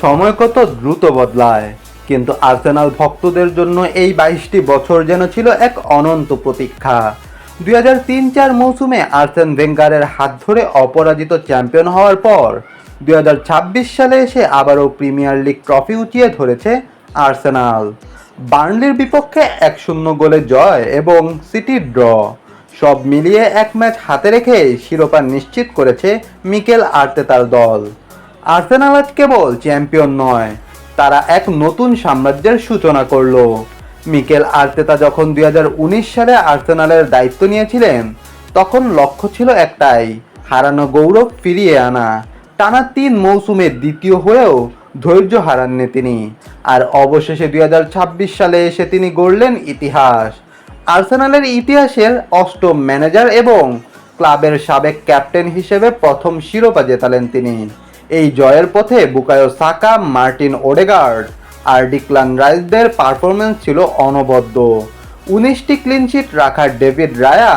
সময় কত দ্রুত বদলায়, কিন্তু আর্সেনাল ভক্তদের জন্য এই 22টি বছর যেন ছিল এক অনন্ত প্রতীক্ষা। 2003-04 মৌসুমে আর্সেন ভেঙ্গারের হাত ধরে অপরাজিত চ্যাম্পিয়ন হওয়ার পর 2026 সালে এসে আবারও প্রিমিয়ার লিগ ট্রফি উঁচিয়ে ধরেছে আর্সেনাল। বার্নলির বিপক্ষে 1-0 গোলে জয় এবং সিটির ড্র, সব মিলিয়ে এক ম্যাচ হাতে রেখে শিরোপা নিশ্চিত করেছে মিকেল আর্তেতার দল। আর্সেনাল আজ কেবল চ্যাম্পিয়ন নয়, তারা এক নতুন সাম্রাজ্যের সূচনা করল। মিকেল আর্তেতা যখন 2019 সালে আর্সেনালের দায়িত্ব নিয়েছিলেন, তখন লক্ষ্য ছিল একটাই, হারানো গৌরব ফিরিয়ে আনা। টানা 3 মৌসুমে দ্বিতীয় হয়েও ধৈর্য হারাননি তিনি, আর অবশেষে 2026 সালে এসে তিনি গড়লেন ইতিহাস। আর্সেনালের ইতিহাসের 8ম ম্যানেজার এবং ক্লাবের সাবেক ক্যাপ্টেন হিসেবে প্রথম শিরোপা জেতালেন তিনি। এই জয়ের পথে বুকায়ো সাকা, মার্টিন ওডেগার্ড আর ডিক্লান রাইসদের পারফরমেন্স ছিল অনবদ্য। 19টি ক্লিনশিট রাখা ডেভিড রায়া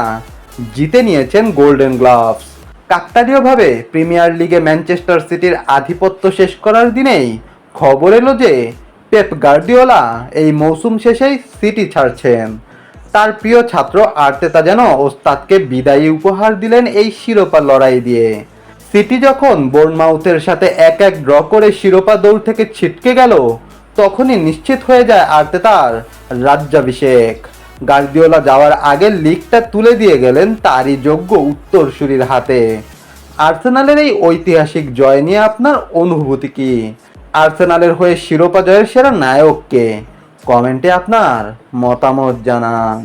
জিতে নিয়েছেন গোল্ডেন গ্লাভস। কাকতালীয়ভাবে প্রিমিয়ার লিগে ম্যানচেস্টার সিটির আধিপত্য শেষ করার দিনেই খবর এলো যে পেপ গার্দিওলা এই মৌসুম শেষেই সিটি ছাড়ছেন। তার প্রিয় ছাত্র আর্তেতা যেন ওস্তাদকে বিদায়ী উপহার দিলেন এই শিরোপা লড়াই দিয়ে। সিটি যখন বোর্নমাউথের সাথে 1-1 ড্র করে শিরোপা দৌড় থেকে ছিটকে গেল, তখনই নিশ্চিত হয়ে যায় আর্তেতার রাজ্যাভিষেক। গার্দিওলা যাওয়ার আগে লিগটা তুলে দিয়ে গেলেন তারই যোগ্য উত্তরসূরির হাতে। আর্সেনালের এই ঐতিহাসিক জয় নিয়ে আপনার অনুভূতি কি? আর্সেনালের হয়ে শিরোপা জয়ের সেরা নায়ক কে? কমেন্টে আপনার মতামত জানান।